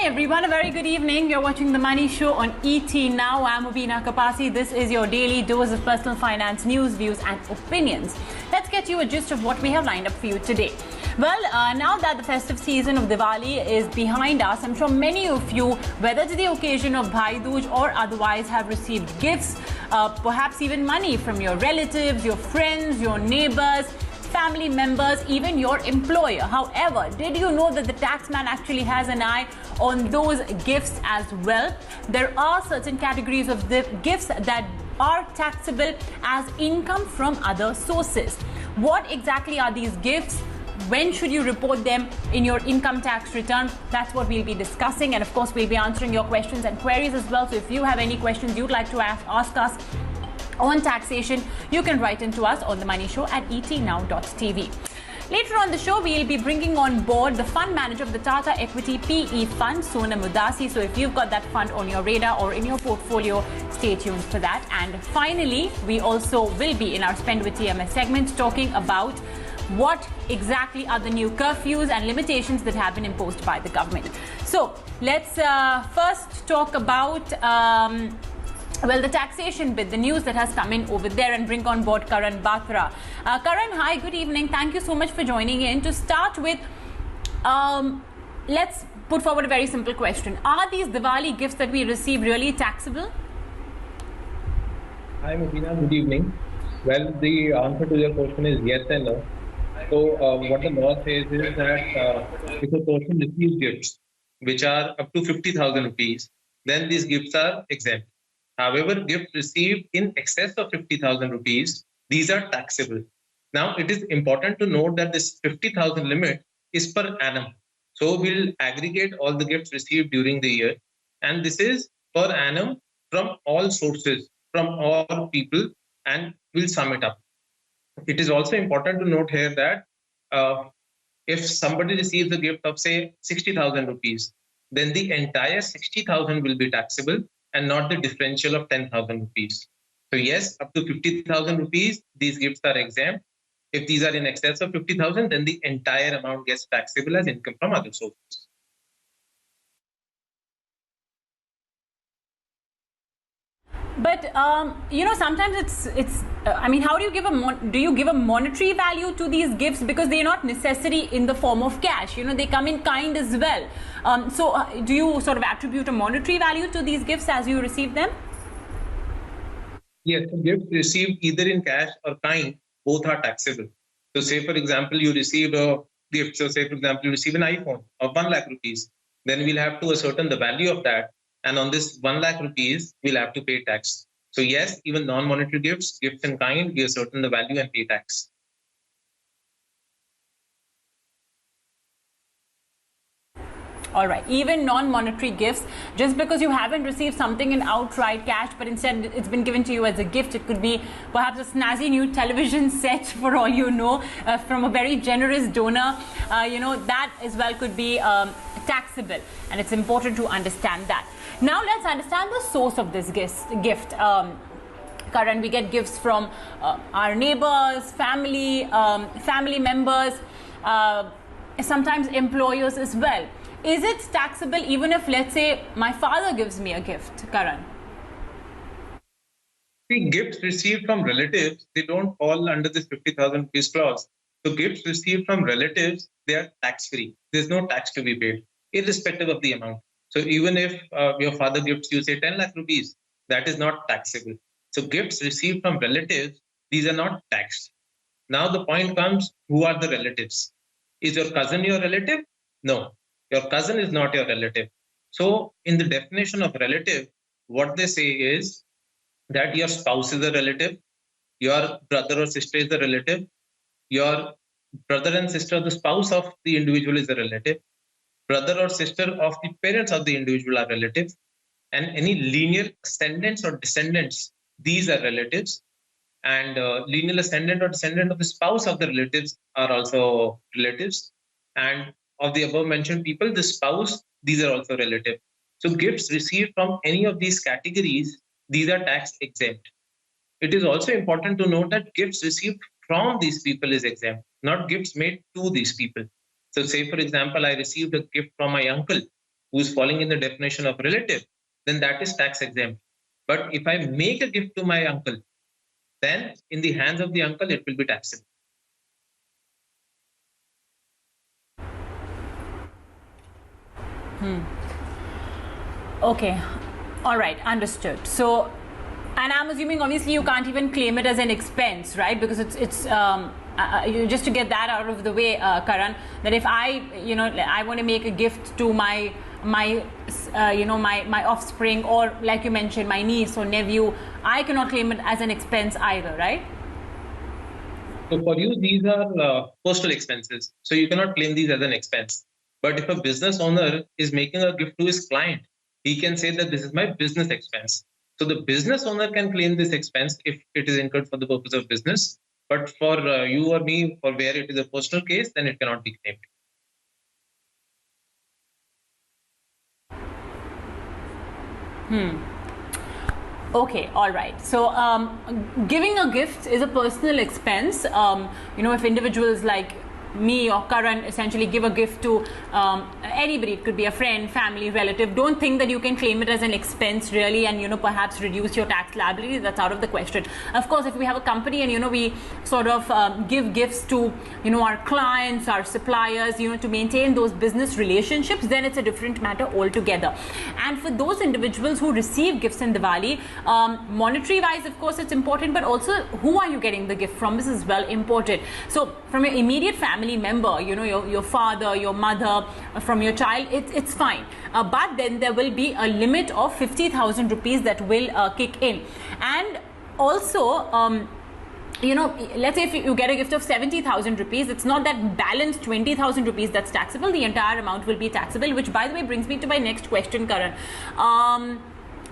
everyone, a very good evening. You're watching The Money Show on ET Now. I'm Mubina Kapasi. This is your daily dose of personal finance news, views and opinions. Let's get you a gist of what we have lined up for you today. Well, now that the festive season of Diwali is behind us, I'm sure many of you, whether to the occasion of Bhai Dooj or otherwise, have received gifts, perhaps even money from your relatives, your friends, your neighbors, family members, even your employer. However, did you know that the taxman actually has an eye on those gifts as well? There are certain categories of the gifts that are taxable as income from other sources. What exactly are these gifts? When should you report them in your income tax return? That's what we'll be discussing, and of course we'll be answering your questions and queries as well. So if you have any questions you'd like to ask us on taxation, you can write into us on The Money Show at etnow.tv. Later on the show, we'll be bringing on board the fund manager of the Tata Equity PE Fund, Sonam Udasi. So if you've got that fund on your radar or in your portfolio, stay tuned for that. And finally, we also will be in our Spend with TMS segment talking about what exactly are the new curfews and limitations that have been imposed by the government. So let's first talk about well, the taxation bit, the news that has come in over there, and bring on board Karan Batra. Karan, hi, good evening. Thank you so much for joining in. To start with, let's put forward a very simple question. Are these Diwali gifts that we receive really taxable? Hi, Mubina. Good evening. Well, the answer to your question is yes and no. So, what the law says is that if a person receives gifts which are up to 50,000 rupees, then these gifts are exempt. However, gifts received in excess of 50,000 rupees, these are taxable. Now, it is important to note that this 50,000 limit is per annum. So, we'll aggregate all the gifts received during the year. And this is per annum from all sources, from all people, and we'll sum it up. It is also important to note here that if somebody receives a gift of, say, 60,000 rupees, then the entire 60,000 will be taxable, and not the differential of 10,000 rupees. So yes, up to 50,000 rupees, these gifts are exempt. If these are in excess of 50,000, then the entire amount gets taxable as income from other sources. But you know, sometimes it's. I mean, how do you give do you give a monetary value to these gifts, because they're not necessary in the form of cash? You know, they come in kind as well. So do you sort of attribute a monetary value to these gifts as you receive them? Yes, gifts received either in cash or kind, both are taxable. So say, for example, you receive a gift. So say, for example, you receive an iPhone of 1 lakh rupees. Then we'll have to ascertain the value of that. And on this 1 lakh rupees, we'll have to pay tax. So yes, even non-monetary gifts, gifts in kind, we ascertain the value and pay tax. All right, even non-monetary gifts, just because you haven't received something in outright cash, but instead it's been given to you as a gift. It could be perhaps a snazzy new television set, for all you know, from a very generous donor. You know, that as well could be taxable, and it's important to understand that. Now let's understand the source of this gift. Karan, we get gifts from our neighbors, family members, sometimes employers as well. Is it taxable even if, let's say, my father gives me a gift, Karan? The gifts received from relatives, they don't fall under this 50,000 rupees clause. So gifts received from relatives, they are tax-free. There's no tax to be paid, irrespective of the amount. So even if your father gives you, say, 10 lakh rupees, that is not taxable. So gifts received from relatives, these are not taxed. Now the point comes, who are the relatives? Is your cousin your relative? No. Your cousin is not your relative. So in the definition of relative, what they say is that your spouse is a relative, your brother or sister is a relative, your brother and sister, the spouse of the individual is a relative, brother or sister of the parents of the individual are relatives, and any linear ascendants or descendants, these are relatives, and lineal ascendant or descendant of the spouse of the relatives are also relatives, and of the above mentioned people, the spouse, these are also relative. So gifts received from any of these categories, these are tax exempt. It is also important to note that gifts received from these people is exempt, not gifts made to these people. So say, for example, I received a gift from my uncle who is falling in the definition of relative, then that is tax exempt. But if I make a gift to my uncle, then in the hands of the uncle, it will be taxable. Okay. All right. Understood. So, and I'm assuming obviously you can't even claim it as an expense, right? Because it's just to get that out of the way, Karan, that if I want to make a gift to my offspring, or like you mentioned, my niece or nephew, I cannot claim it as an expense either, right? So for you, these are personal expenses. So you cannot claim these as an expense. But if a business owner is making a gift to his client, he can say that this is my business expense. So the business owner can claim this expense if it is incurred for the purpose of business. But for you or me, for where it is a personal case, then it cannot be claimed. Okay, all right. So giving a gift is a personal expense. If individuals like me or Karan essentially give a gift to anybody, it could be a friend, family, relative, don't think that you can claim it as an expense really, and perhaps reduce your tax liability. That's out of the question. Of course, if we have a company and we sort of give gifts to our clients, our suppliers, to maintain those business relationships, then it's a different matter altogether. And for those individuals who receive gifts in Diwali, monetary wise, of course, it's important, but also who are you getting the gift from? This is well important. So from your immediate family member, your father, your mother, from your child, it's fine. But then there will be a limit of 50,000 rupees that will kick in. And also, let's say if you get a gift of 70,000 rupees, it's not that balance 20,000 rupees that's taxable. The entire amount will be taxable, which by the way brings me to my next question, Karan.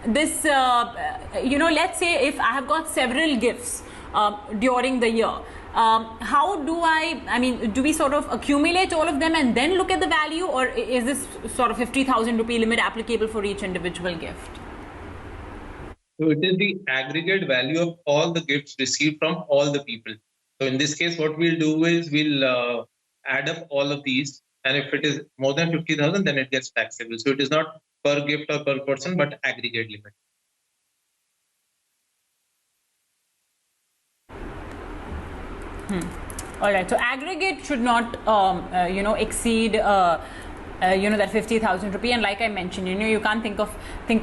Let's say if I have got several gifts during the year, how do we sort of accumulate all of them and then look at the value, or is this sort of 50,000 rupee limit applicable for each individual gift? So it is the aggregate value of all the gifts received from all the people. So in this case, what we'll do is we'll add up all of these, and if it is more than 50,000, then it gets taxable. So it is not per gift or per person, but aggregate limit. All right. So aggregate should not, exceed, that 50,000 rupee. And like I mentioned, you can't think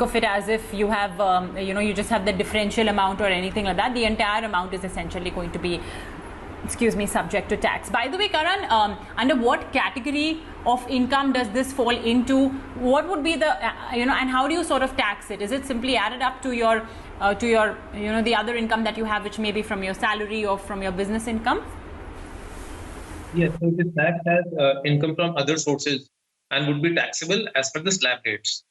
of it as if you have, you just have the differential amount or anything like that. The entire amount is essentially going to be, subject to tax. By the way, Karan, under what category of income does this fall into? What would be the, and how do you sort of tax it? Is it simply added up to your, the other income that you have, which may be from your salary or from your business income? Yes, so it is taxed as income from other sources and would be taxable as per the slab rates.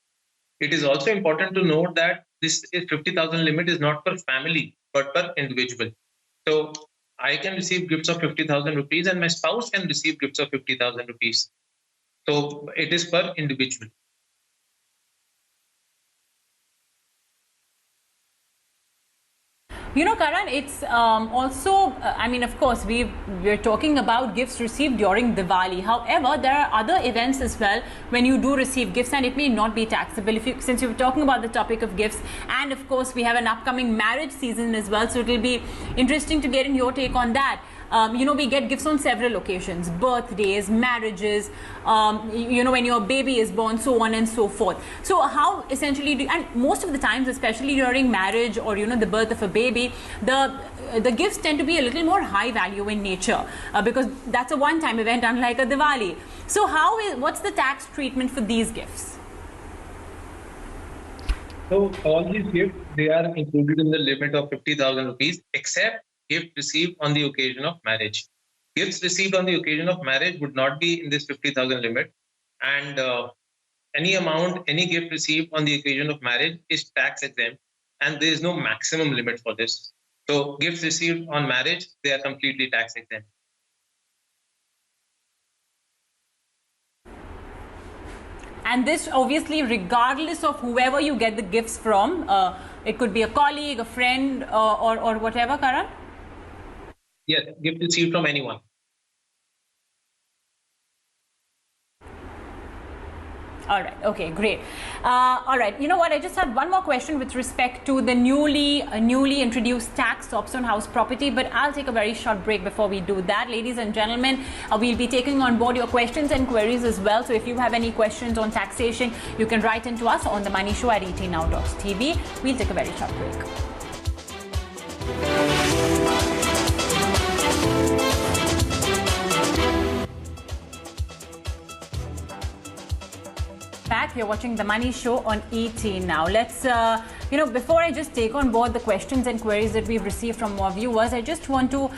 It is also important to note that this 50,000 limit is not per family, but per individual. So I can receive gifts of 50,000 rupees and my spouse can receive gifts of 50,000 rupees. So it is per individual. Karan, it's also, of course, we're talking about gifts received during Diwali. However, there are other events as well when you do receive gifts, and it may not be taxable. Since you're talking about the topic of gifts, and of course, we have an upcoming marriage season as well, so it will be interesting to get in your take on that. We get gifts on several occasions, birthdays, marriages, when your baby is born, so on and so forth. So how essentially and most of the times, especially during marriage or, the birth of a baby, the gifts tend to be a little more high value in nature because that's a one-time event, unlike a Diwali. So what's the tax treatment for these gifts? So all these gifts, they are included in the limit of 50,000 rupees, except gift received on the occasion of marriage. Gifts received on the occasion of marriage would not be in this 50,000 limit, and any gift received on the occasion of marriage is tax exempt, and there is no maximum limit for this. So gifts received on marriage, they are completely tax exempt. And this obviously regardless of whoever you get the gifts from, it could be a colleague, a friend, or whatever, Karan? Yes, gift received from anyone. All right. Okay, great. All right. You know what? I just have one more question with respect to the newly introduced tax stops on house property, but I'll take a very short break before we do that. Ladies and gentlemen, we'll be taking on board your questions and queries as well. So if you have any questions on taxation, you can write into us on The Money Show at etnow.tv. We'll take a very short break. Back, you're watching The Money Show on ET Now. Let's, before I just take on board the questions and queries that we've received from more viewers, I just want to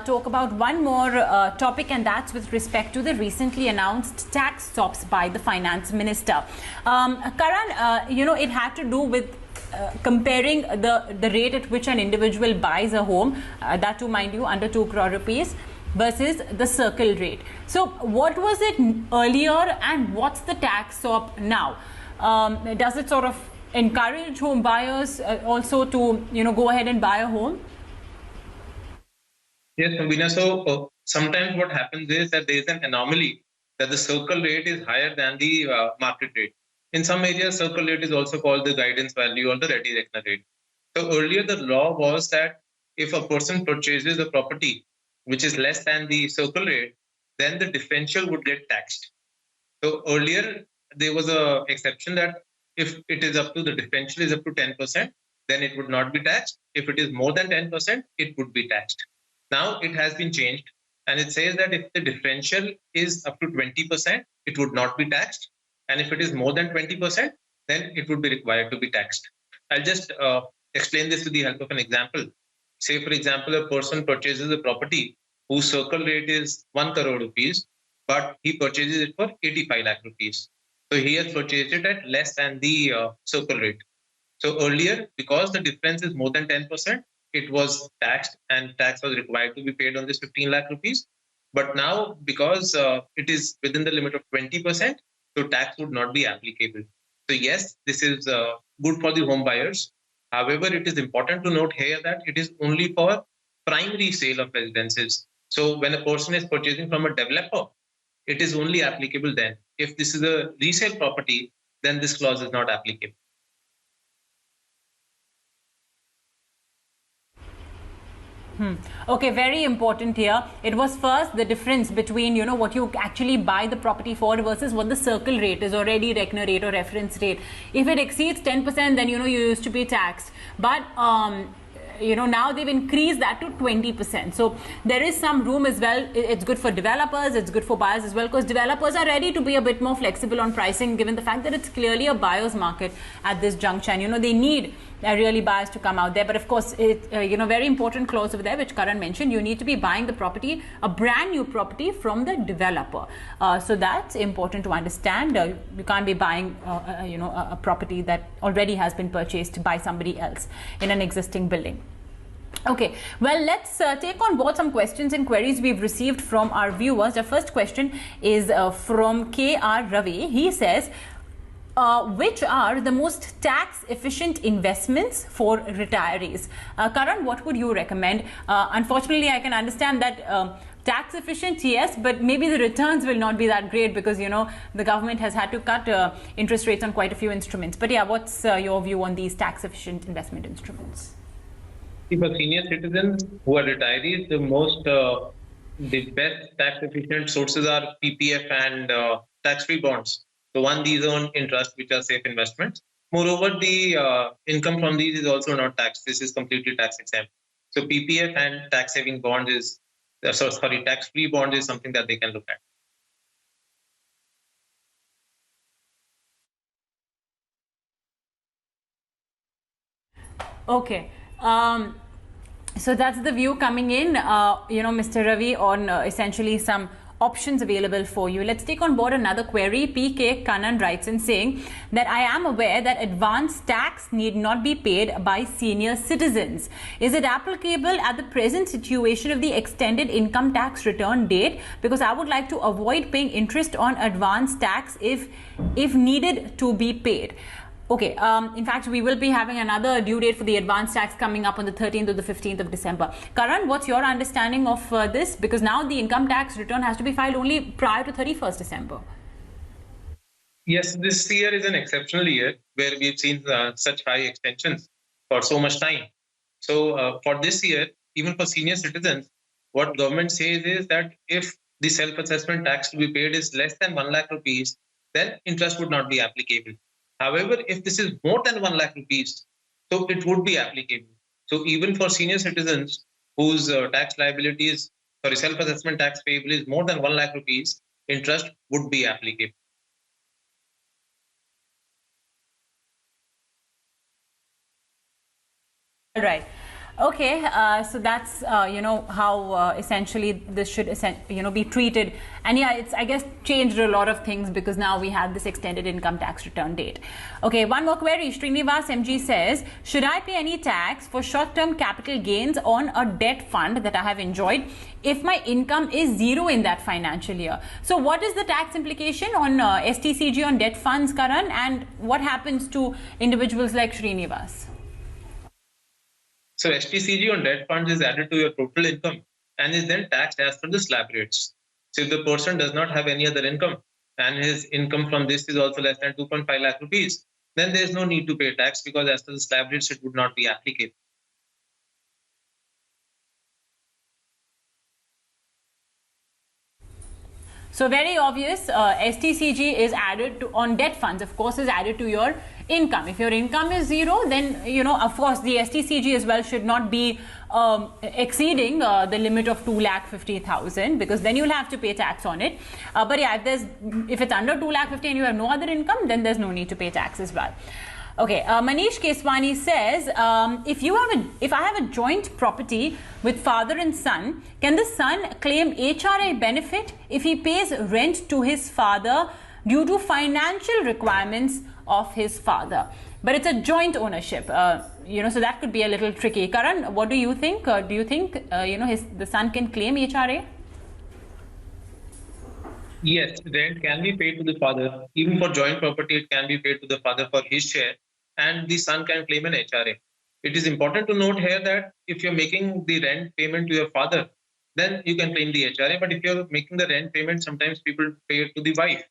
talk about one more topic, and that's with respect to the recently announced tax stops by the Finance Minister. Karan, it had to do with comparing the rate at which an individual buys a home, that too, mind you, under 2 crore rupees, versus the circle rate. So what was it earlier and what's the tax stop now? Does it sort of encourage home buyers also to go ahead and buy a home? Yes, Mubina. So sometimes what happens is that there is an anomaly that the circle rate is higher than the market rate. In some areas, circle rate is also called the guidance value or the ready reckoner rate. So earlier the law was that if a person purchases a property which is less than the circle rate, then the differential would get taxed. So earlier, there was an exception that if it is up to the differential is up to 10%, then it would not be taxed. If it is more than 10%, it would be taxed. Now it has been changed, and it says that if the differential is up to 20%, it would not be taxed. And if it is more than 20%, then it would be required to be taxed. I'll just explain this with the help of an example. Say, for example, a person purchases a property whose circle rate is 1 crore rupees, but he purchases it for 85 lakh rupees. So he has purchased it at less than the circle rate. So earlier, because the difference is more than 10%, it was taxed and tax was required to be paid on this 15 lakh rupees. But now, because it is within the limit of 20%, so tax would not be applicable. So yes, this is good for the home buyers. However, it is important to note here that it is only for primary sale of residences. So when a person is purchasing from a developer, it is only applicable then. If this is a resale property, then this clause is not applicable. Okay, very important here. It was first the difference between, what you actually buy the property for versus what the circle rate is, or ready reckoner rate or reference rate. If it exceeds 10%, then, you used to be taxed. But, now they've increased that to 20%. So there is some room as well. It's good for developers, it's good for buyers as well, because developers are ready to be a bit more flexible on pricing, given the fact that it's clearly a buyer's market at this juncture. And, they need really buyers to come out there. But of course, very important clause over there, which Karan mentioned, you need to be buying the property, a brand new property from the developer. So that's important to understand. You can't be buying, a property that already has been purchased by somebody else in an existing building. Okay, well, let's take on board some questions and queries we've received from our viewers. The first question is from K.R. Ravi. He says, which are the most tax efficient investments for retirees? Karan, what would you recommend? Unfortunately, I can understand that tax efficient, yes, but maybe the returns will not be that great because, the government has had to cut interest rates on quite a few instruments. But yeah, what's your view on these tax efficient investment instruments? For senior citizens who are retirees, the best tax efficient sources are PPF and tax-free bonds. So one, these earn interest, which are safe investments. Moreover, the income from these is also not taxed. This is completely tax exempt. So PPF and tax-saving bond is, tax-free bond is something that they can look at. Okay. So that's the view coming in, Mr. Ravi, on essentially some options available for you. Let's take on board another query. PK Kanan writes in saying that I am aware that advance tax need not be paid by senior citizens. Is it applicable at the present situation of the extended income tax return date? Because I would like to avoid paying interest on advance tax if needed to be paid. Okay, in fact, we will be having another due date for the advance tax coming up on the 13th or the 15th of December. Karan, what's your understanding of this? Because now the income tax return has to be filed only prior to 31st December. Yes, this year is an exceptional year where we've seen such high extensions for so much time. So for this year, even for senior citizens, what government says is that if the self-assessment tax to be paid is less than 1 lakh rupees, then interest would not be applicable. However, if this is more than 1 lakh rupees, so it would be applicable. So even for senior citizens whose tax liability is, sorry, self-assessment tax payable is more than 1 lakh rupees, interest would be applicable. Right. Okay, so that's how essentially this should be treated, and yeah, it's I guess changed a lot of things because now we have this extended income tax return date. Okay, one more query. Srinivas MG says, should I pay any tax for short-term capital gains on a debt fund that I have enjoyed if my income is zero in that financial year? So what is the tax implication on STCG on debt funds, Karan, and what happens to individuals like Srinivas? So STCG on debt funds is added to your total income and is then taxed as per the slab rates. So if the person does not have any other income and his income from this is also less than 2.5 lakh rupees, then there is no need to pay tax because as per the slab rates, it would not be applicable. So very obvious, STCG is added to on debt funds, of course, is added to your income. If your income is zero, then of course the STCG as well should not be exceeding the limit of 2,50,000 because then you'll have to pay tax on it. But yeah, if it's under 2,50,000 and you have no other income, then there's no need to pay tax as well. Okay, Manish Keswani says, if I have a joint property with father and son, can the son claim HRA benefit if he pays rent to his father due to financial requirements of his father? But it's a joint ownership, so that could be a little tricky. Karan, what do you think? Do you think, the son can claim HRA? Yes, rent can be paid to the father. Even for joint property, it can be paid to the father for his share, and the son can claim an HRA. It is important to note here that if you're making the rent payment to your father, then you can claim the HRA. But if you're making the rent payment, sometimes people pay it to the wife.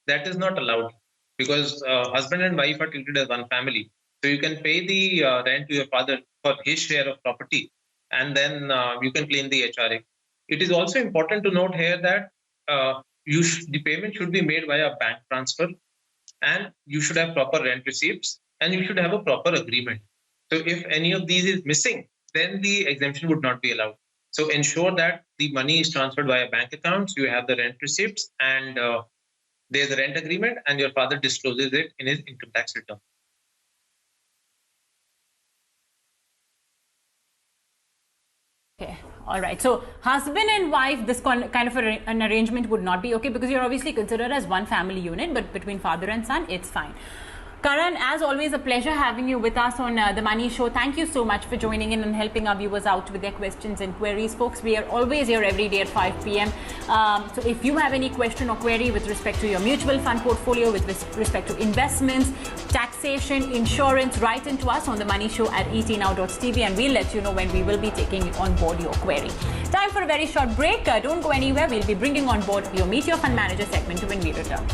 That is not allowed because husband and wife are treated as one family. So you can pay the rent to your father for his share of property, and then you can claim the HRA. It is also important to note here that the payment should be made via bank transfer, and you should have proper rent receipts, and you should have a proper agreement. So if any of these is missing, then the exemption would not be allowed. So ensure that the money is transferred via bank accounts, you have the rent receipts, and there's a rent agreement, and your father discloses it in his income tax return. Okay, all right. So husband and wife, this kind of an arrangement would not be okay because you're obviously considered as one family unit, but between father and son, it's fine. Karan, as always, a pleasure having you with us on The Money Show. Thank you so much for joining in and helping our viewers out with their questions and queries. Folks, we are always here every day at 5 p.m. So if you have any question or query with respect to your mutual fund portfolio, with respect to investments, taxation, insurance, write into us on The Money Show at etnow.tv and we'll let you know when we will be taking on board your query. Time for a very short break. Don't go anywhere. We'll be bringing on board your Meet Your Fund Manager segment when we return.